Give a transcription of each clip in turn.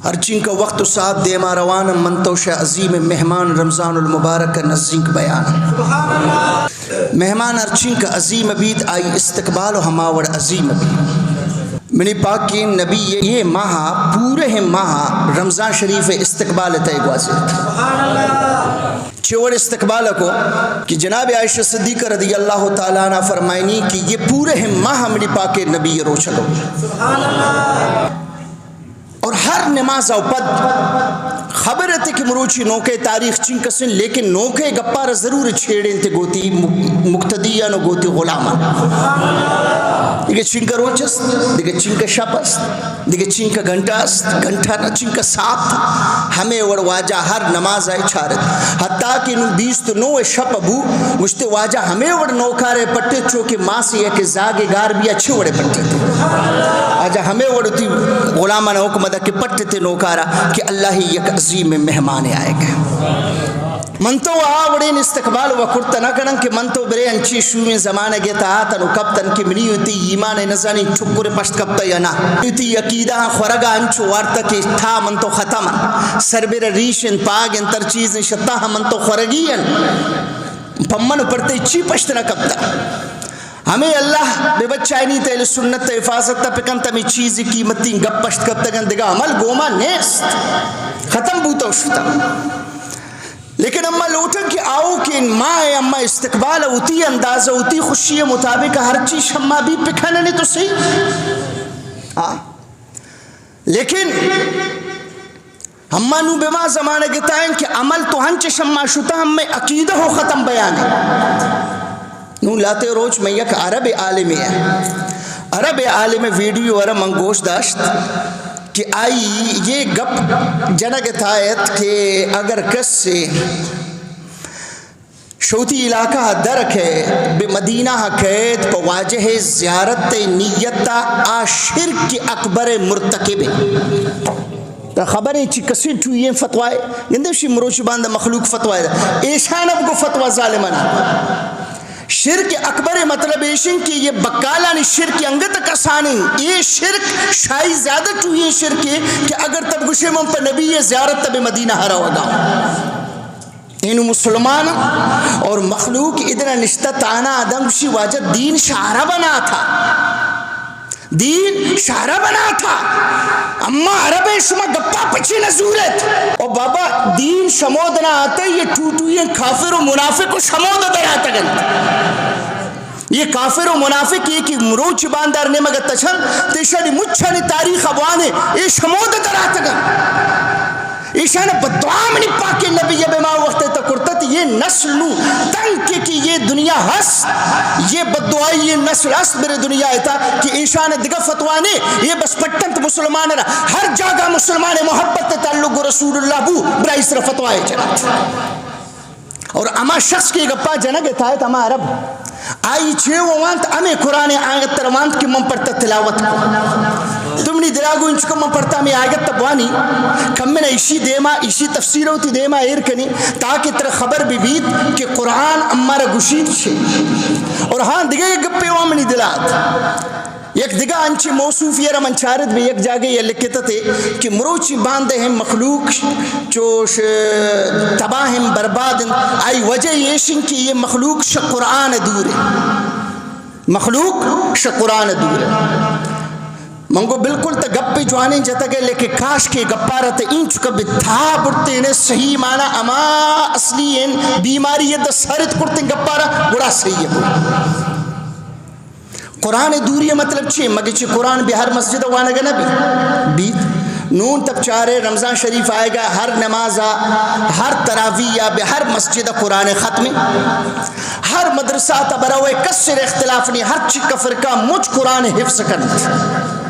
ارچین کا وقت و ساتھ دیما روان منتوش عظیم مہمان رمضان المبارک نزدیک بیان مہمان ارچین کا عظیم عبید آئی استقبال و ہماور عظیم عبید منی پاک کی نبی یہ ماہ پورے ماہ رمضان شریف استقبال تیگوازی چور استقبال کو کہ جناب عائشہ صدیقہ رضی اللہ تعالیٰ عنہ فرمائنی کہ یہ پورے ماہ منی پاک نبی رو چلو اور ہر نماز او پد خبر ہے کہ مروچی نوکے تاریخ چنکسن لیکن نوکے گپار ضرور چھیڑیں تے گوتی مقتدیان و گوتی غلامان دیکھے چنکا روچ است دیکھے چنکا شپ است دیکھے چنکا گھنٹہ است گھنٹہ نہ چنکا سات ہمیں اور واجہ ہر نماز آئے چھارت حتیٰ کہ نو بیست نو شپ ابو مجھتے واجہ ہمیں اور نوکارے پٹے چوکے ماں سے یہ کہ زاگے گار بھی اچھے وڑے پٹے تھے آجا ہمیں اور تی غلامان حکمت کہ پٹے تھے نوکارا کہ اللہ ہی یک عظیم مہمان آئے گئے منتو آوڑین استقبال وکرتا نہ کرن کہ منتو برے انچی شوین زمانہ گیتا آتا نو کبتن کہ منی ہوتی ایمان نزانی ٹھکر پشت کبتا یا نا ہوتی یقیدہ خورگا انچو وارتا کہ تھا منتو ختم سربر ریشن پاگن تر چیزن شتاہ منتو خورگین پمن پڑتے چی پشت نہ کبتا ہمیں اللہ بے بچائنی تیل سنت حفاظت تا پکن تمی چیزی قیمتی گپ پشت کب تکن دگا عمل گوما نیست ختم بوتا شتا لیکن اما لوٹن کہ آؤ کہ ماں اما استقبال ہوتی اندازہ ہوتی خوشی مطابق ہر چیز شما بھی پکھننے تو صحیح لیکن ہما نو بما زمانہ گتائیں کہ عمل تو ہنچ شما شتا ہم میں عقیدہ ہو ختم بیان ہے نو لاتے روچ میں یک عرب عالمی ہے عرب عالم ویڈیو ورہ منگوش داشت کہ آئی یہ گپ جنگ تھایت کہ اگر کس سے شوتی علاقہ درک ہے بے مدینہ حقیت پا واجہ زیارت نیتا آشرک اکبر مرتکب خبریں چی کسی ٹوئیں فتوائے گندشی مروچ باندہ مخلوق فتوائے ایشان اب کو فتوہ ظالمانہ شرک اکبر مطلب ایشن کہ یہ بکالانی شرک انگت کسانی یہ شرک شاہی زیادہ ٹوئی شرک ہے کہ اگر تب گشے من پر نبی زیارت تب مدینہ ہرا ہوگا انہوں مسلمان اور مخلوق ادنا نشتہ تانا آدم گشی واجہ دین شعرہ بنا تھا دین شعرہ بنا تھا اما عرب شما گپا پچھی نزورت اور بابا دین شمود نہ آتے یہ ٹوٹوئے کافر و منافق و شمود در آتا گلت یہ کافر و منافق یہ کہ مروچ باندار نے مگر تچھن تیشانی مچھانی تاریخ ابوانے یہ شمود در آتا گلت ایشان بدعا منی پاک نبی بما وقت تکرتت یہ نسل نو تنک کی یہ دنیا ہس یہ بدعائی یہ نسل ہس میرے دنیا ہے تھا کہ ایشان دگا فتوانے یہ بس پٹنت مسلمان رہا ہر جاگہ مسلمان محبت تعلق رسول اللہ بو برای سر فتوائے چنات اور اما شخص کی گپا جنگ تھا اما عرب آئی چھے وانت ہمیں قرآن آیت تروانت کی من پڑتا تلاوت کو تم نے دلاغو انچکو من پڑتا ہمیں آیت تبوانی کم میں اسی دیما اسی تفسیر ہوتی دیما ایر کنی تاکہ تر خبر بھی بیت کہ قرآن امارا گشید چھے اور ہاں دیگا یہ گپے وامنی دلات یک دگا انچی موصوف یہ رمنچارت بھی یک جاگے یہ لکھتا تھے کہ مروچی باندے ہیں مخلوق چوش تباہ ہیں برباد ہیں آئی وجہ یہ شن کہ یہ مخلوق شا قرآن دور ہے مخلوق شا قرآن دور ہے منگو بالکل تا گپ پہ جوانے جاتا گئے لیکن کاش کے گپارت این چکا بتھا پڑتے انہیں صحیح معنی اما اصلی ان بیماری یہ دا سارت کرتے گپارا بڑا صحیح ہے قرآن دوری مطلب چھے مگر چھے قرآن بھی ہر مسجد وانگا نبی بیت نون تب چارے رمضان شریف آئے گا ہر نمازہ ہر تراویہ بے ہر مسجد قرآن ختم ہر مدرسہ تبروے کسر اختلاف نہیں ہر چکا فرقہ مجھ قرآن حفظ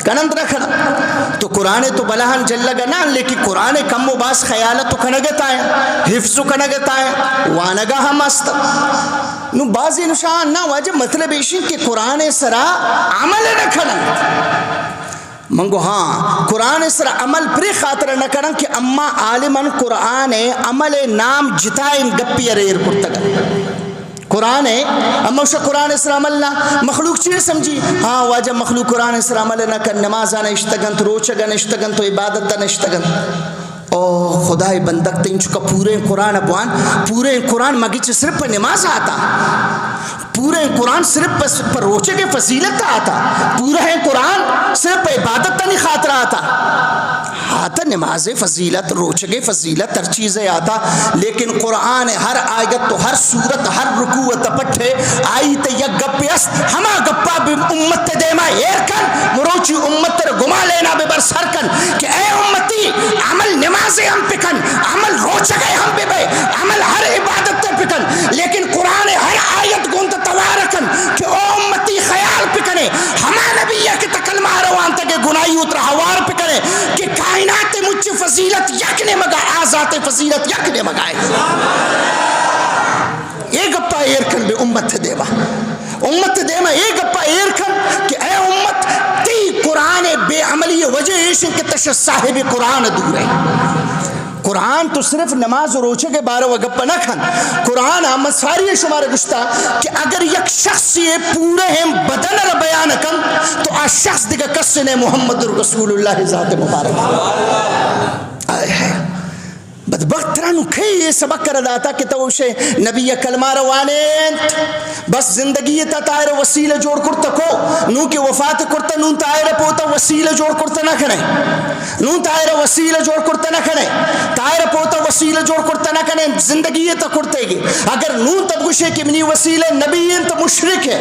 کنند رکھنا تو قرآن تو بلہن جل لگا نا لیکن قرآن کم و باس خیالت تو کنگت آئے حفظ کنگت آئے وانگا ہم است نو بعضی نشان نا واجب مطلب ایشن کہ قرآن سرا عمل رکھنا منگو ہاں قرآن سر عمل پری خاطر نہ کرن کہ اما عالمن قرآن عمل نام جتائیں گپی ریر کرتا گا قرآن ہے اما اسے قرآن اسلام اللہ مخلوق چیز سمجھی ہاں واجہ مخلوق قرآن اسلام اللہ نہ کر نماز آنا اشتگن تو روچگا نشتگن تو عبادت نشتگن او خدای بندک تین چکا پورے قرآن ابوان پورے قرآن مگی چھ صرف پر نماز آتا پورے قرآن صرف پر روچے کے فضیلت آتا پورا قرآن صرف پر عبادت نہیں خاطر آتا آتا نماز فضیلت روچے فضیلت ہر چیزیں آتا لیکن قرآن ہر آیت تو ہر سورت ہر رکوع تپٹھے آئی تے یک گپی است ہما گپا بھی امت دیما ایرکن مروچی امت تر گما لینا بے بر سرکن کہ اے امتی عمل نمازیں ہم پکن عمل روچے ہم بے بے عمل ہر عبادت تے پکن لیکن قرآن ہر آیت گونت توارکن کہ او امتی خیال پکنے ہما نبیہ کی تکلمہ روان تک گناہی اتر حوار پکنے کہ کائنات مجھ فضیلت یک نے مگا آزات فضیلت یک نے مگائے ایک گپا ایرکن بے امت دیما ایک گپا ایرکن کہ اے امت تی قرآن بے عملی وجہ ایشن کے تشہ صاحب قرآن دور ہے قرآن تو صرف نماز و روچے کے بارے وگپا نہ کھن قرآن آمد ساری شمار گشتا کہ اگر یک شخص یہ پورے ہم بدن را بیان کن تو آج شخص دیگا کس نے محمد رسول اللہ ذات مبارک آئے ہے بدبخت ترانو کئی یہ سبق کر داتا کہ تو اسے نبی کلمہ روانیت بس زندگی تا تائر وسیلہ جوڑ کرتا کو نو کی وفات کرتا نون تائر پوتا وسیلہ جوڑ کرتا نہ کھنے نون تائر وسیلہ جوڑ کرتا نہ کھنے تائر پوتا وسیلہ جوڑ کرتا نہ کھنے زندگی تا کرتے گی اگر نون تب گوشے کہ منی وسیلہ نبی تو مشرک ہے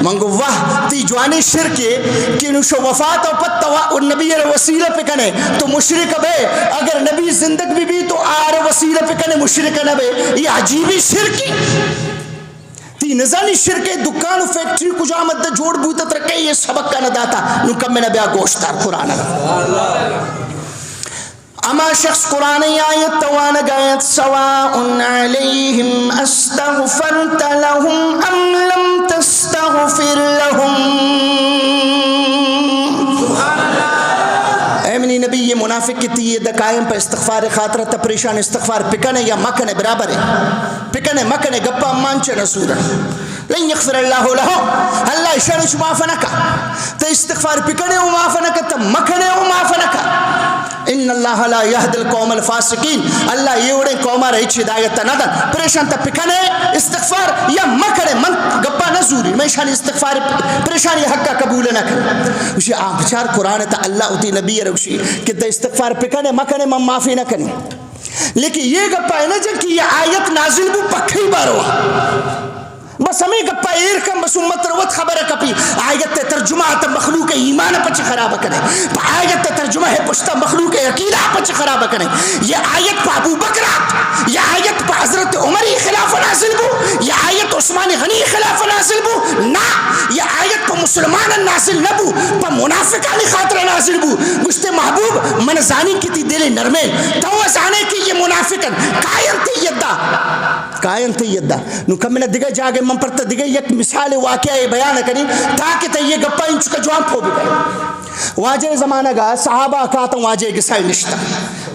منگو واہ تی جوانی شرک ہے کہ نوشو وفات اور پتہ نبی وسیلہ پہ کنے تو مشرک بے اگر نبی زندگ بھی تو آر وسیلہ پہ کنے مشرک نبے یہ عجیبی شرکی تی نزانی شرکے دکان و فیکٹری کجا آمد جوڑ بوتا ترکے یہ سبق کا نداتا نو کم میں نبیہ گوشتار قرآن اما شخص قرآن آیت توان گایت سواء علیہم استغفرت لهم ام لم تستغفر لهم منی نبی یہ منافق کی تھی یہ دقائم پر استغفار خاطرہ تا پریشان استغفار پکنے یا مکنے برابر ہے پکنے مکنے گپا مانچے رسولہ لن یغفر اللہ لہو اللہ اشارش معافنکا تا استغفار پکنے و معافنکا تا مکنے و معافنکا ان اللہ لا یہد القوم الفاسقین اللہ یہ اڑے قومہ رہی ہدایت ندن پریشان تا پکنے استغفار یا مکنے من گپا نزوری میں شان استغفار پریشانی حقا قبول نہ کرے اسی آپ بچار قرآن تا اللہ اتی نبی روشی کہ تا استغفار پکنے مکنے من معافی نہ کرے لیکن یہ گپا ہے نا جن کی یہ آیت نازل بو پکھی باروا بس ہمیں گپا ایرکم بس امت روت خبر کپی آیت ترجمہ تا مخلوق ایمان پچ خراب کرے آیت ترجمہ ہے پشتا مخلوق عقیدہ پچ خراب کرے یہ آیت پا ابو بکرات یہ آیت پا حضرت عمری خلاف نازل بو یہ آیت عثمان غنی خلاف نازل بو نا یہ آیت پا مسلمان نازل نبو پا منافقانی خاطر نازل بو مجھتے محبوب من زانی کی تی دل نرمین تو زانے کی یہ منافقن قائم تیدہ نو کم میں دیگا جاگے من پر تا دیگا یک مثال واقعہ بیان کریں تاکہ تا یہ گپا انچ کا جوان پھو بھی گئے واجہ زمانہ گا صحابہ کہتا واجہ گسائی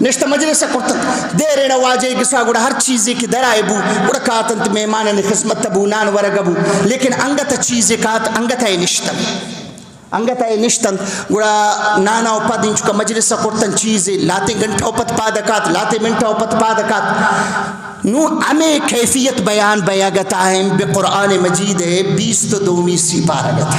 نشتہ مجلس کرتا دے رہنا واجہ گسا گوڑا ہر چیزی کی درائے بو گوڑا کہتا انت میمان نے خدمت تبو نان ورگبو لیکن انگتا چیزی کہتا انگتا ہے نشتن گوڑا نانا و پا دینچو کا مجلس کرتا چیزی لاتے گھنٹہ و پت پادکات لاتے منٹہ و پت پادکات نو ہمیں کیفیت بیان بیاگتا ہے بے قرآن مجید ہے 20 تو 2 سی پارگتا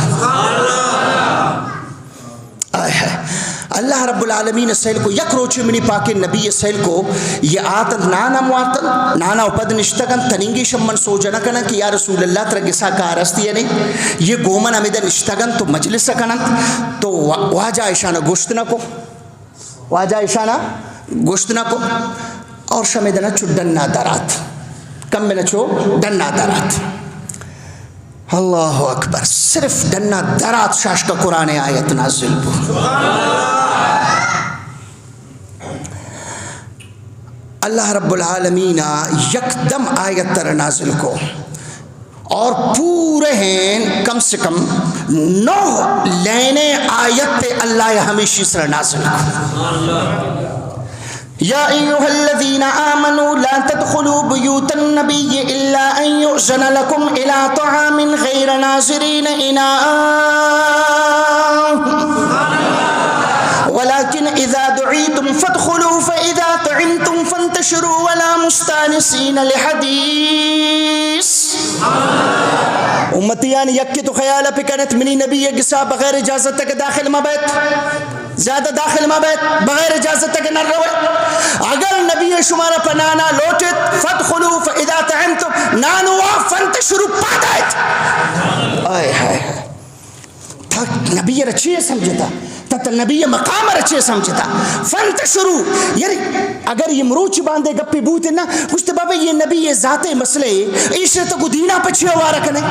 اللہ رب العالمین سیل کو یک روچے منی پاک نبی سیل کو یہ آتن نانا مواتن نانا اپد نشتگن تنینگی شمن سو جنکن کہ یا رسول اللہ تر گسا کارستی ہے نہیں یہ گومن امیدن نشتگن تو مجلس کنن تو واجہ عشانہ گوشتنا کو اور شمیدنا چو ڈننا درات کم میں نچو ڈننا درات اللہ اکبر صرف ڈننا درات شاش کا قرآن آیت نازل بو اللہ رب العالمین یکدم آیت تر نازل کو اور پورے ہیں کم سے کم 9 لینے آیت تے اللہ ہمیشہ سر نازل کو یا ایھا الذین آمنوا لا تدخلوا بیوت النبی الا ان یؤذن لکم الی طعام غیر ناظرین اناء ولكن اذا دعيتم فادخلوا فاذا طعمتم فانتشروا ولا مستانسين لحديث. امتیان یکی تو خیال پکنت منی نبی گسا بغیر اجازت تک داخل مبیت، زیادہ داخل مبیت بغیر اجازت تک نہ روے. اگر نبی شمارا پنانا لوٹت فادخلوا فاذا طعمتم نانوا فانتشروا پادایت. آئے ہائے نبی رچی سمجھتا تتا نبی مقام رچے سمجھتا. فانتشروا یعنی اگر یہ مروچ باندھے گپی بوتے نا گوشتے بابا یہ نبی یہ ذات مسئلے ایشے تو دینا پچھے ہوا رکھنے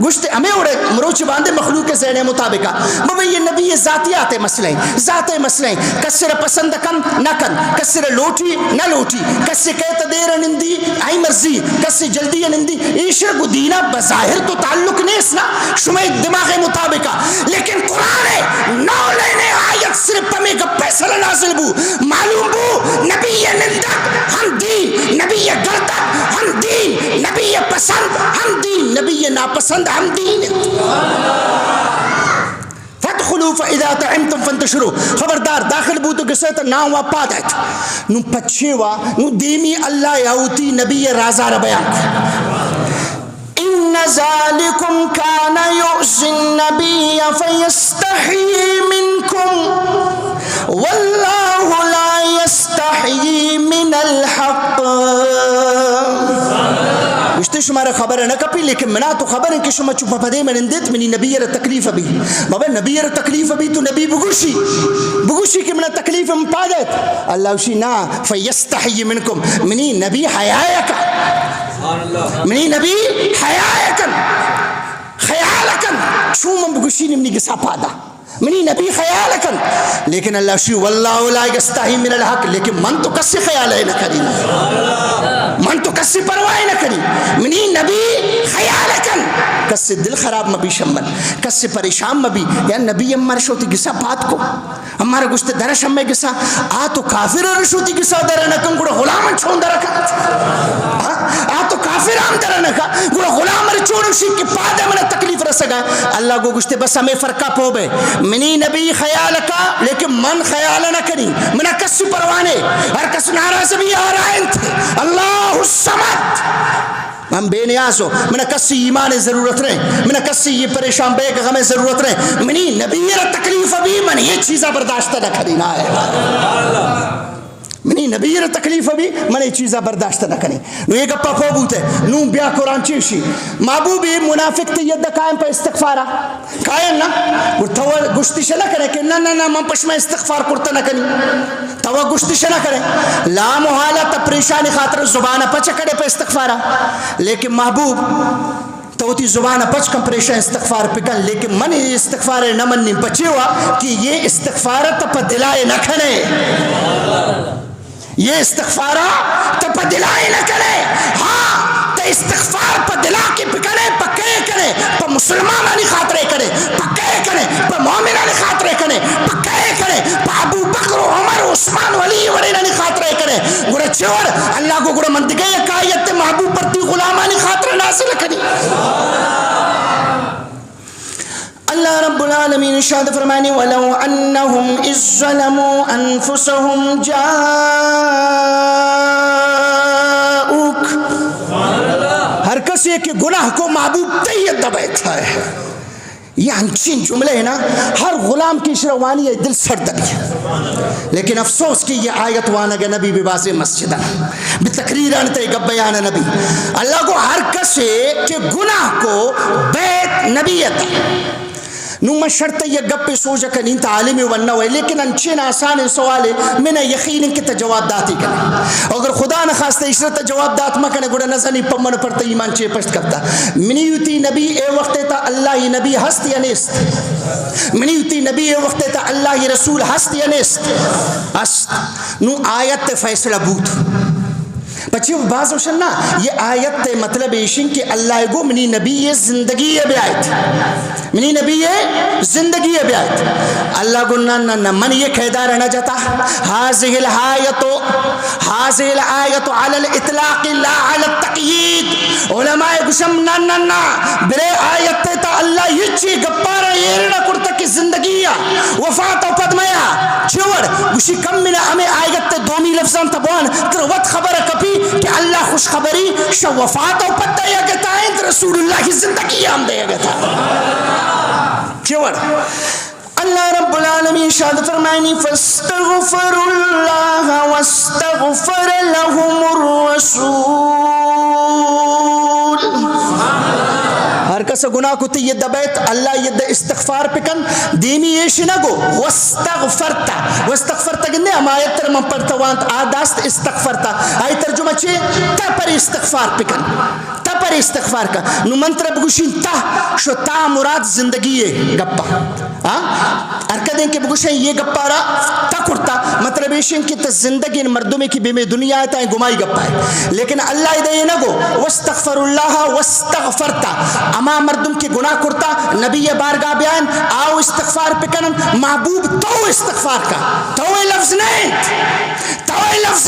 گوشتے ہمیں اڑے مروچ باندھے مخلوق ذہن مطابقہ بابا یہ نبی یہ ذاتیات مسئلے ذات مسئلے کسر پسند کن نہ کن کسر لوٹی نہ لوٹی کسر کہتا دیر نندی آئی مرضی کسر جلدی نندی ایشے کو دینا بظاہر تو تعلق نہیں اسنا شمع دماغ مطابقہ. لیکن قرآن نو لینے آیت صرف ہمیں کا پیسل نازل بو معلوم بو نبی نندک ہم دین، نبی گردک ہم دین، نبی پسند ہم دین، نبی ناپسند ہم دین. فادخلوا فاذا طعمتم فانتشروا. خبردار داخل بو تو کسے تو نام وا پادت نو پچھوا نو دیمی اللہ یاوتی نبی رازا بیان. ان ذالکم کان یؤذی النبی فیستحیی منکم واللہ لا یستحیی من الحق. گشتے شمارا خبر ہے نہ کپی لیکن منا تو خبر ہے کہ شما چوپا پدے میں نندیت منی نبی را تکلیف بھی بابا نبی را تکلیف بھی تو نبی بگوشی کہ منا تکلیف ہم پا دیت. اللہ وشی نا فیستحیی منکم منی نبی حیائکا منی نبی حیائکن خیالکن چومن بگوشی منی گسا پادا منی نبی خیالکن. لیکن اللہ وشی واللہ لا یستحی من الحق. لیکن من تو کسی خیال ہے نہ کری من تو کسی پرواہ نہ کری منی نبی خیالکن. کسی دل خراب مبی شمن کسی پریشان مبی یا نبی امار شوتی گسا بات کو ہمارا گشت درش ہمیں گسا آ تو کافر رشوتی گسا درنکن گوڑا غلامن چھون درکن آ تو کافر ہم درنکا گوڑا غلامن چھوڑوشی کی پادہ من تکلیف رسگا. اللہ کو گشت بس ہمیں فرقہ پو بے منی نبی خیالکا لیکن من خیال نہ کری منہ کسی پروانے ہر کس ناراض بھی آ رہا ہے. اللہ الصمد ہم بے نیاز ہو منہ کسی ایمان ضرورت رہے منہ کسی یہ پریشان بے غم ضرورت رہے منی نبی تکلیف بھی من یہ چیزہ برداشتہ نہ کری نہ ہے منی نبی تکلیف بھی من یہ چیزہ برداشتہ نہ کری. نو یہ گپا پھو بوتے نو بیا قرآن چیشی محبوبی منافق تیدہ قائم پہ استغفارہ قائم نا گشتی شنہ کرے کہ نا من پشمہ استغفار کرتا نہ کنی تو گشتی شنہ کرے لا محالہ تا پریشانی خاطر زبانہ پچا کرے پہ استغفارہ. لیکن محبوب تو تی زبانہ پچ کم پریشان استغفار پکن لیکن من استغفار نہ منی بچے ہوا کہ یہ استغفار تا پا دلائے نہ کھنے یہ استغفارہ تا پا دلائے نہ کرے. ہاں تا استغفار پا دلا کے پکنے پکے کرے پا مسلمانانی خاطرے کرے پکے کرے پا مومنانی خاطرے کرے پکے کرے پا ابو بکر و عمر و عثمان ولی ورینانی خاطرے کرے. گوڑا چور اللہ کو گوڑا مندگے ایک آیت محبوب پرتی غلامانی خاطر نازل کری. اللہ رب العالمین ارشاد فرمانے وَلَوْ أَنَّهُمْ إِذْ ظَلَمُوا أَنفُسَهُمْ جَاءُوكَ. ہر کسی کے گناہ کو محبوب تیت دبیتا ہے. یہ انچین جملے ہیں نا ہر غلام کی شروانی ہے دل سر دبی. لیکن افسوس کی یہ آیت وانگا نبی بباز مسجدہ بتقریران تے گبیان نبی اللہ کو ہر کسی کے گناہ کو بیت نبیت نو میں شرط یہ گپ پہ سوچا کہ نہیں تعلیمی وننا ہوئے لیکن انچین آسان سوال ہے میں نے یقین ان کے جواب داتی کرنے اگر خدا نہ خواستہ عشرت جواب دات میں کنے گوڑا نظرنی پمن پڑتا ایمان چے پشت کرتا منی یوتی نبی اے وقت تا اللہ ہی نبی ہست یا نیست منی یوتی نبی اے وقت تا اللہ ہی رسول ہست یا نیست ہست نو آیت فیصلہ بود بچے بعض وشن نا یہ آیت تے مطلب ایشن کہ اللہ گو منی نبی زندگی بیایت، منی نبی زندگی بیایت. اللہ گو نا من یہ قیدہ رہنا جاتا حاضر الآیت علی الاطلاق لا علی التقیید. علماء گوشم نا برے آیت تا اللہ یہ چی گپارا یہ رہنا کرتا کی زندگی وفات و پدمیا چھوڑ گوشی کم من ہمیں آیت تے دومی لفظان تبوان تر وقت خبر کپی کہ اللہ خوش خبری شو وفات و پتہ یا گتا ہے رسول اللہ کی زندگی ہم دے گتا چھوڑ. اللہ رب العالمین شاہد فرمائنی فاستغفر اللہ واستغفر لهم الرسول. ہر کس گناہ کو تی یہ دبیت اللہ یہ استغفار پکن دیمی یہ شنگو واستغفرتا گندے ہم آیت تر من پڑھتا وانت آداست استغفرتا آئی ترجمہ چھے تا پر استغفار پکن تا پر استغفار کا نو منتر بگوشین تا شو تا مراد زندگی ہے گپا ارکدیں کہ بگوشین یہ گپا را تا کرتا مطلب ایشن کی تا زندگی مردمی کی بیمے دنیا آتا ہے گمائی گپا ہے لیکن اللہ دے یہ نگو واستغفر اللہ واستغفرتا اما مردم کی گناہ کرتا نبی بارگاہ بیان آؤ استغفار پکنن محبوب تو استغفار کا تو لفظ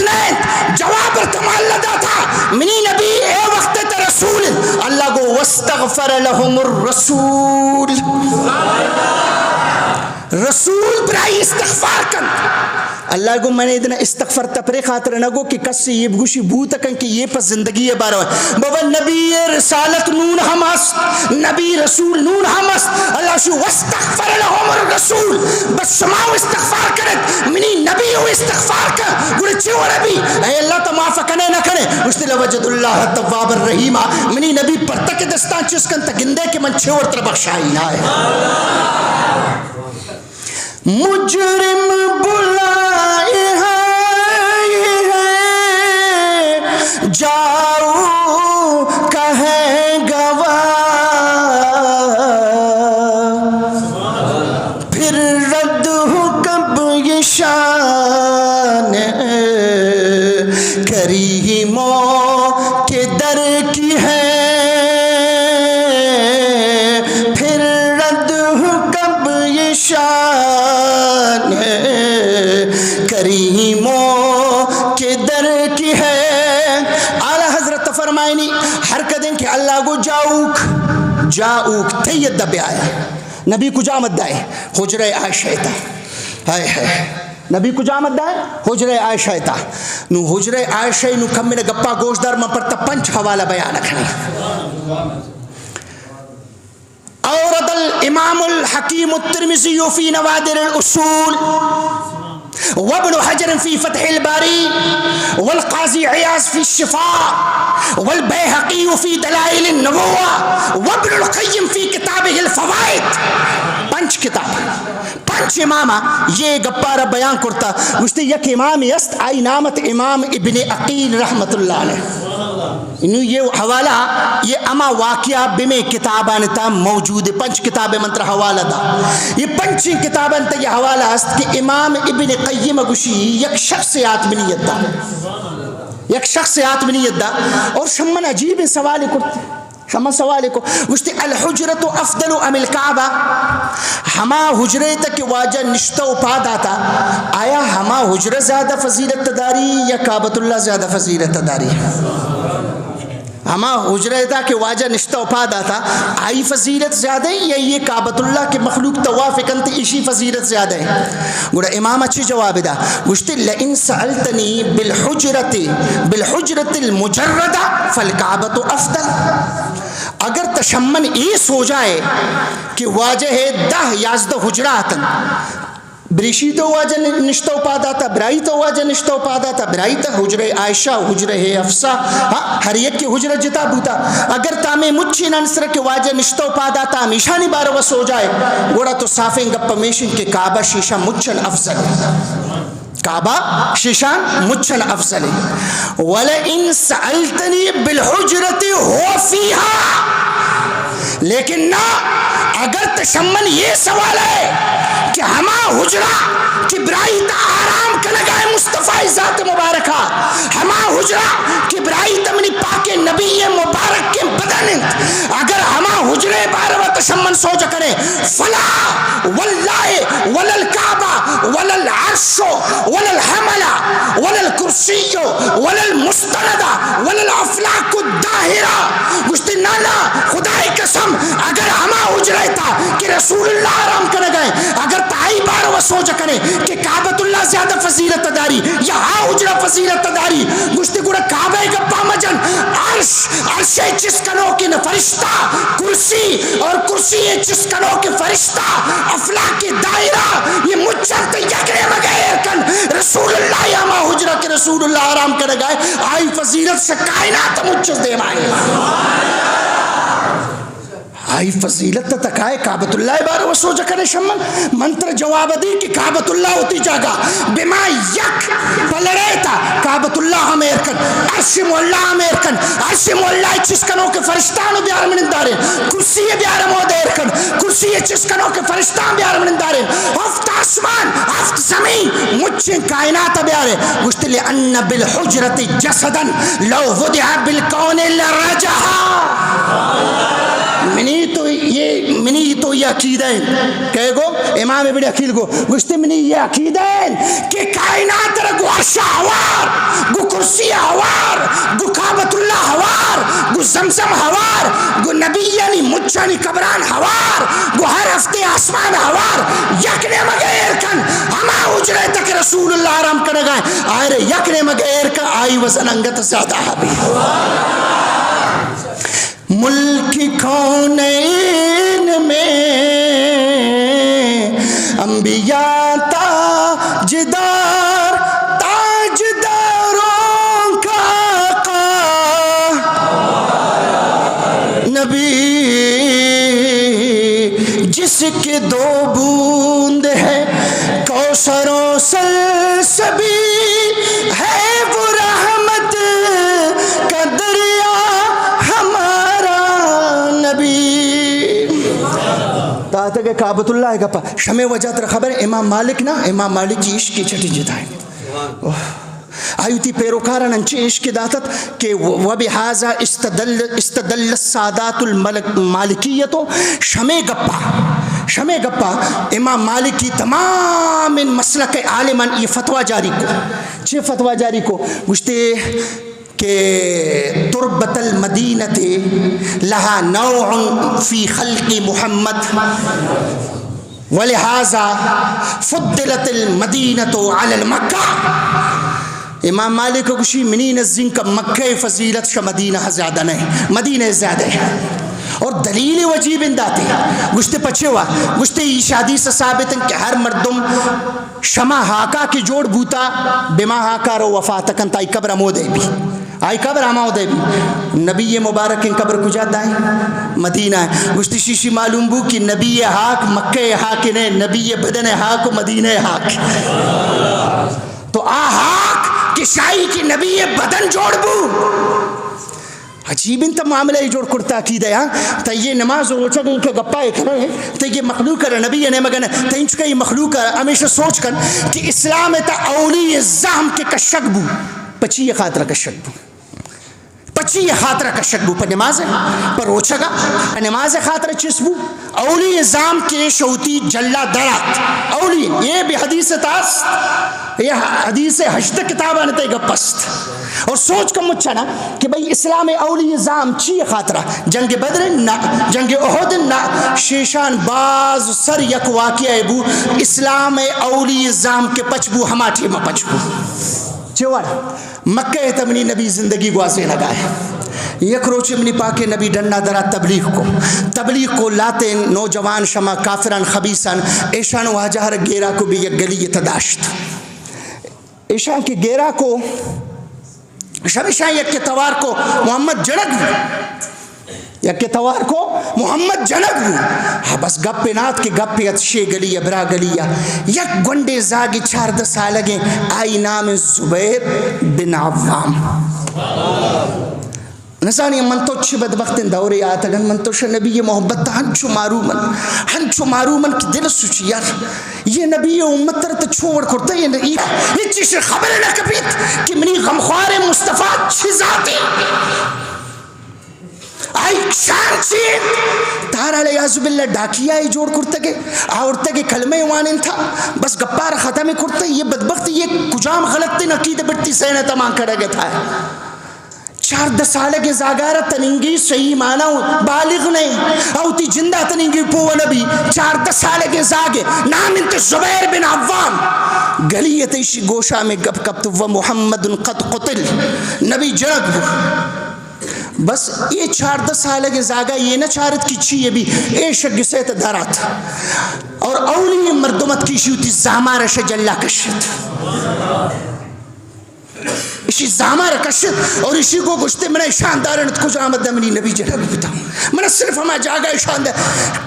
نہیں جواب ارتمال لدا تھا منی نبی اے وقت رسول اللہ کو واستغفر لهم الرسول رسول برائی استغفار کن اللہ کو میں نے ادنا استغفر تپرے خاطر نگو کہ کس سے یہ بگوشی بوتا کن کہ یہ پس زندگی ہے بارا ہے بابا نبی رسالت نون ہم است نبی رسول نون ہم است اللہ شو واستغفر لهم الرسول بس شماو استغفار کرد منی نبی ہو استغفار کر گوڑے چھو نبی اے اللہ تا معافہ کنے نہ کنے مجھتے لوجد اللہ تواب الرحیم منی نبی پر تک دستان چس کن تا گندے کہ من چھوڑ تر بخشائی نہ ہے. مجرم بلائے ہیں جاؤ کہیں گواہ پھر رد ہو کب یہ شان کریموں کے در کی ہے پھر رد ہو کب یہ شان کریموں کے در کی ہے. اعلی حضرت فرمائنی ہر کدن کہ اللہ کو جاؤک تیید دبے آیا نبی کو جامد دائے حجرہ عائشہ تا ہائے ہائے نبی کو جامد دائے حجرہ عائشہ تا نو حجرہ عائشہ نو کم میں گپا گوشدار من پر تا 5 حوالہ بیان رکھنے. اورد الامام الحکیم الترمذی فی نوادر الاصول وابن حجر فی فتح الباری والقاضی عیاض فی الشفاء والبیہقی فی دلائل النبوہ وابن القیم فی کتابہ الفوائد 5 کتاب 5 امامہ یہ گپارہ بیان کرتا مجھتے یک امام است آئی نامت امام ابن عقیل رحمت اللہ علیہ انہوں یہ حوالہ یہ اما واقعہ بمیں کتابان تا موجود 5 کتاب منتر حوالہ دا یہ 5 کتابان تا یہ حوالہ است کہ امام ابن قیم گوشی یک شخصیات بنیت دا اور شمن عجیب سوالی کرتے شمن سوالی کو گوشتی الحجرت افضل ام الکعبہ ہما حجرے تک واجہ نشتہ و پادا تا آیا ہما حجرہ زیادہ فضیلت داری یا کعبۃ اللہ زیادہ فضیلت داری ہما حجرہ دا کہ واجہ نشتہ و پادا تھا آئی فضیلت زیادہ ہے یا یہ کعبۃ اللہ کے مخلوق طواف کنت اسی فضیلت زیادہ ہے. گوڑا امام اچھی جواب دا گوشتی لئن سألتنی بالحجرت المجردہ فالکعبۃ افضل اگر تشمن ایس ہو جائے کہ واجہ ہے 10-11 حجراتن بریشی تو واجہ نشتہ پادا تھا برائی تو واجہ نشتہ پادا تھا برائی تا حجرہ عائشہ حجرہ حفصہ ہر ایک کی حجرہ جتا بوتا اگر تامے مچھی ننسر کے واجہ نشتہ پادا تھا ہمیشانی بار وس ہو جائے گوڑا تو صافیں گپ میشن کے کعبہ شیشہ مچھن افضل کعبہ شیشان مچھن افضل وَلَئِن سَأَلْتَنِي بِالْحُجْرَةِ هُوَ فِيهَا لیکن نہ اگر تشمن یہ سوال ہے کہ ہما حجرہ کہ برائی تا آرام کا لگائے مصطفیٰ ذات مبارکہ ہما حجرہ حجرے بارہ تشمن سوچ کرے فلا واللہ وللکعبہ وللعرش وللحمل وللکرسی وللمستند وللافلاک الداہرہ گشتی نانا خدای قسم اگر ہما حجرے تا کہ رسول اللہ آرام کرے گئے اگر تائی بار وہ سوچ کرے کہ کعبۃ اللہ زیادہ فضیلت داری یا ہاں حجرہ فضیلت داری گشتی گوڑا کعبہ گپا مجن عرش چسکنوں کی فرشتہ کرسی اور کرسی چسکنوں کے فرشتہ افلاک دائرہ یہ مجھر تے یکنے مغیر کن رسول اللہ یا ما حجرہ کے رسول اللہ آرام کرے گئے آئی فضیلت سے کائنات مجھر دے مائے آئی فضیلت تکائے کعبۃ اللہ بارے وہ سوچ کرے شمن منتر جواب دی کہ کعبۃ اللہ ہوتی جاگا بما یک پلڑے تا کعبۃ اللہ ہمیں ارکن عرش مولا ہمیں ارکن عرش مولا چسکنوں کے فرشتانو بیار منندارے کرسی بیار مودے ارکن کرسی چسکنوں کے فرشتان بیار منندارے ہفت آسمان ہفت زمین مجھیں کائنات بیارے گشت لئن بالحجرت جسدا لو وضع بالکون لرجہا منی تو یہ عقیدہ ہے کہے گو امام ابن عقیل گو گشتے منی یہ عقیدہ ہے کہ کائنات رگو عرش ہوار گو کرسی ہوار گو کعبۃ اللہ ہوار گو زمزم ہوار گو نبی یعنی مجھانی قبران ہوار گو ہر ہفتے آسمان ہوار یکنے مغیر کن ہما اجرے تک رسول اللہ آرام کرے گئے آئے یکنے مغیر کا آئی وزن انگت زیادہ حبی ملک کونین میں انبیاء تاجدار تاجداروں کا آقا نبی جس کے دو بوند ہے کوثر و سلسبی ہے وہ رحمت کا دریا تاہتا کہ کعبۃ اللہ ہے گپا شمع وجہ تر خبر امام مالک نا امام مالک کی عشق کی چھٹی جتا ہے آئیو تی پیروکارن انچے عشق داتت کہ وَبِحَازَا استدل السادات المالکیتو شمع گپا امام مالک کی تمام ان مسلک عالمان یہ فتوہ جاری کو چھے فتوہ جاری کو گشتے کہ تربت المدینت لہا نوع فی خلق محمد ولہذا فضلت المدینت علی المکہ امام مالک کو کشی منی نزدین کا مکہ فضیلت شا مدینہ زیادہ نہیں مدینہ زیادہ ہے اور دلیل وجیب انداتے گشتے پچھے ہوا گشتے یہ شادی سے ثابت ہے کہ ہر مردم شما ہاکا کی جوڑ بوتا بما ہاکا رو وفاتکن تائی قبر مودے بھی آئی قبر آماؤ دے بھی نبی مبارک ان قبر کو جاتا ہے مدینہ ہے گشتی شیشی معلوم بو کہ نبی حاک مکہ حاک نے نبی بدن حاک و مدینہ حاک تو حاک کہ شاہی کی نبی بدن جوڑ بو عجیب انتا معاملہ ہی جوڑ کرتا عقیدہ ہے تا یہ نماز روچہ ان کے گپا ایک ہے تا یہ مخلوق ہے نبی نے مگن تا انچ کا یہ مخلوق ہے ہمیشہ سوچ کر کہ اسلام تا اولی زہم کے کشک بو پچی یہ خاطرہ کشک بو پچی یہ خاطرہ کشک بو پر نماز ہے پر روچہ گا پر نماز خاطرہ چیس بو اولی زام کے شوتی جلہ درات اولی یہ بھی حدیث تاست یہ حدیث ہشت کتاب آنے تے گا پست اور سوچ کم مچھا نا کہ بھئی اسلام اولی زام چی خاطرہ جنگ بدر نا جنگ احد نا شیشان باز سر یک واقعہ بو اسلام اولی زام کے پچبو ہما ٹھیما پچبو چوار مکہ تمنی نبی زندگی گوازے لگائے یک روچ منی پاک نبی ڈننا درا تبلیغ کو لاتے نوجوان شما کافران خبیصان ایشان واجہر گیرا کو بھی یک گلی تداشت ایشان کے گیرا کو شبیشان یک کے توار کو محمد جنگ یک کے توار کو محمد جنگ بس گپ نات کے گپ اتشے گلی برا گلی یک گنڈے زاگی 14 سال گئے آئی نام زبیر بن عوام نسانی من تو چھ بدبخت دوری آتا گن من تو شا نبی محبت ہنچو معرومن کی دل سوچی یار یہ نبی امت ترت چھوڑ کرتا یہ چیز خبر نہ کبیت کہ منی غمخوار مصطفیٰ چھ ذاتی آئی شان چین تار علیہ باللہ ڈاکیا ہی جوڑ کرتا گے آورتا گے کلمہ وانن تھا بس گپار ختم کرتا یہ بدبخت یہ کجام غلط تی نقید بٹی سینہ تمام کڑا گے تھا 4 سالے کے زاگارہ تنینگی صحیح مانا بالغ نہیں او تی جندہ تنینگی پو نبی 4 سالے کے زاگے نام انت زبیر بن عوام گلیت ایشی گوشہ میں گپ کپ تو وہ محمد قد قتل نبی جنگ بس یہ 4 سالے کے زاگہ یہ نہ چارت کی چیئے بھی اے شک سیت دارات اور اولی مردمت کی شیوتی زامار شجلہ کشت اسی زامار کشت اور اسی کو گشتے منہ شاندارنت کچھ آمد منی نبی جنگ بتاؤں منہ صرف ہمیں جاگہ شاندار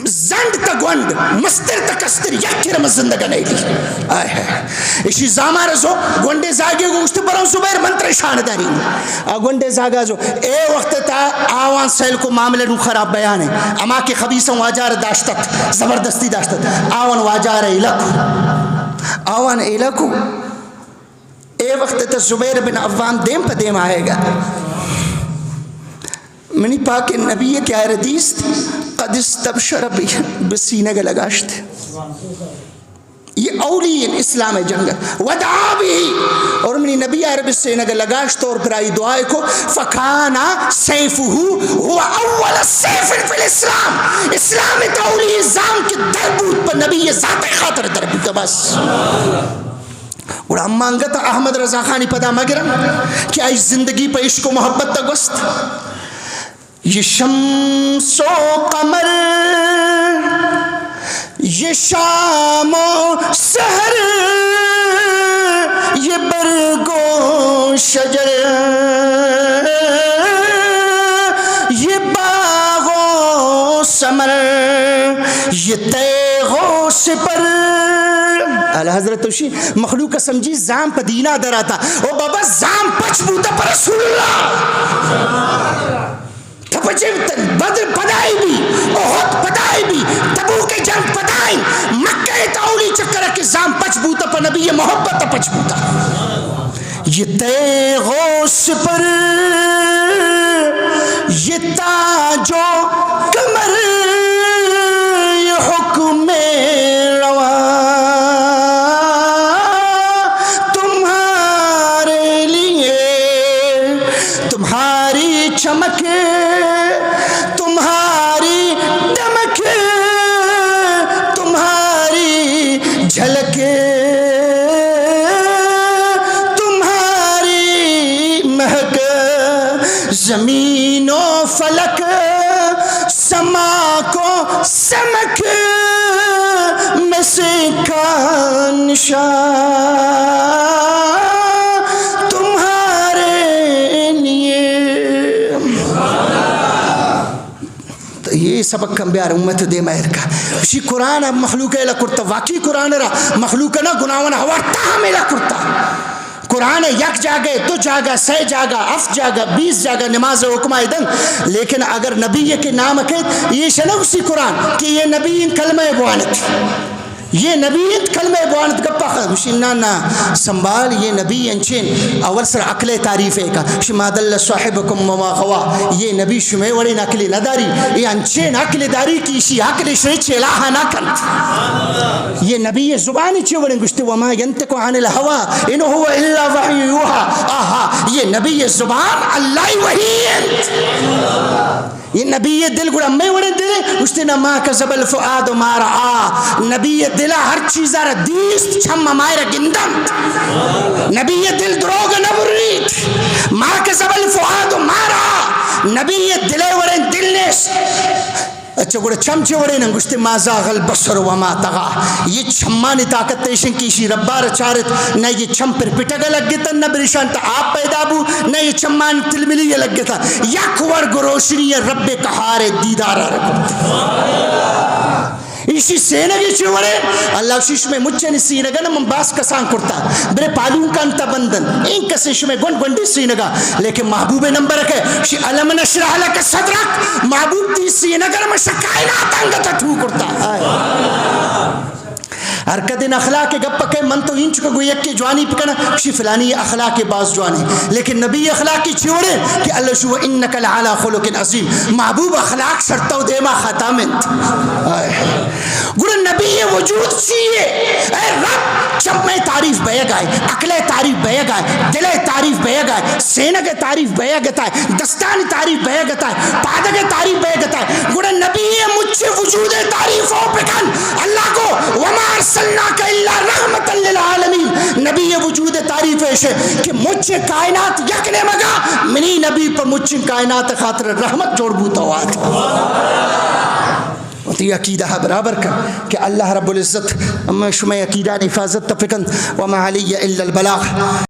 زند تا گوند مستر تا کستر یکی رمز زندگا نہیں لی آئے ہے اسی زامار زو گوندے زاگے کو گشتے بران زبیر منتر شانداری گوندے زاگا زو اے وقت تا آوان سیل کو معاملے نو خراب بیان ہے اما کے خبیصا واجار داشتت زبردستی داشتت آوان واجار ایلکو آوان ایلکو اے وقت تا زبیر بن عوام دیم پا دیم آئے گا منی پاک نبی کیا ردیس قد استبشر بسینہ کا لگاشت یہ اولی اسلام جنگل ودعا بھی اور منی نبی عرب سینہ کا لگاشت اور پرائی دعائے کو فکانا سیفہو ہوا اول سیف فی الاسلام اسلام اولی ازام کی دربوت پر نبی ذات خاطر دربوت بس اور امانگتا احمد رضا خانی پدا مگرم کیا اس زندگی پہ عشق و محبت تا گوست یہ شمس و قمر یہ شام و سحر یہ برگ و شجر یہ باغ و ثمر یہ تیغ و سپر اعلی حضرت توشی مخلوق سمجھی زام پا دینا در آتا او بابا زام پچ بوتا پر رسول اللہ بدر پدائی بھی احد پدائی بھی تبوک جنگ پدائی مکہ تاولی چکر کے زام پچ بوتا پر نبی محبت پچ بوتا یہ تیغ و سپر یہ تاج و کمر یہ حکم روا تمہارے لیے تمہاری چمک تمہاری دمک تمہاری جھلک تمہاری مہک زمین و فلک سما کو سمک میں سے کا نشان یہ سبق کم بیار امت دے مہر کا اسی قرآن مخلوق ہے لکرتا واقعی قرآن را مخلوق نہ گناہونا ہوارتا ہمیں لکرتا قرآن یک جاگہ دو جاگہ 6 جاگہ 8 جاگہ 20 جاگہ نماز حکمہ دن لیکن اگر نبی کے نام کہت یہ شنہ اسی قرآن کہ یہ نبی کلمہ بوانت یہ نبی کلمہ بوانت گپا خشنانا سنبھال یہ نبی انچین اول سر عقل تعریف ہے کا شماد اللہ صاحبکم وما غوا یہ نبی شمع وڑین عقل نداری یہ انچین عقل داری کی اسی عقل شریچ الہا نہ کنت یہ نبی زبانی چی وڑین گشتے وما ینتکو عن الہوا انہو هو الا وحی یوحا آہا یہ نبی زبان اللہ وحی انت یہ نبی دل گوڑا میں وڑین دلے گشتے نما کذب الفؤاد ما رعا نبی دلہ ہر چیز آرہ دیست چھم مائرہ گندم نبی دل دروگ نبرید ما کذب الفؤاد ما رعا نبی دلے وڑین دل نیس اچھا گوڑا چمچے وڑے ننگوشتے ما زاغ البصر وما طغا یہ چھمانی طاقت تیشن کیشی ربار چارت نہ یہ چھم پر پٹگا لگ گتا نہ برشان تا آپ پیدا بو نہ یہ چھمان تلملی لگ گتا یک ورگ روشنی رب کہار دیدارہ رکھتا اسی سینگی چوڑے اللہ شیش میں مچھے سینگا نا من باس کسان کرتا برے پالون کا انتا بندن این کسیش میں گونڈ گونڈی سینگا لیکن محبوب نمبر رکھے شی علم نشرح لکا صدرک محبوب تی سینگا نا من شکائنات انگتا ٹھو کرتا ہر کدن اخلاق گپ کے من تو انچ کو یک کے جوانی پکنا شی فلانی اخلاق باز جوانی لیکن نبی اخلاق کی چھوڑے کہ اللہ شو انک لعلی خلق عظیم محبوب اخلاق شرطو دیما ختامت گرو نبی وجود چیئے اے رب جب میں تعریف بے گائے عقل تعریف بے گائے دل تعریف بے گائے سینہ کے تعریف بے گتا ہے دستان تعریف بے گتا ہے پادہ کے تعریف بے گتا ہے گرو نبی مجھ سے وجود تعریف ہو پکن اللہ کو وما ارسلناک الا رحمت للعالمین نبی وجود تعریف ہے کہ مجھ سے کائنات یکنے مگا منی نبی پر مجھ سے کائنات خاطر رحمت جوڑ بوتا ہوا تھا یہ عقیدہ برابر کا کہ اللہ رب العزت اما شما عقیدہ حفاظت تفکن وما علی الا البلاغ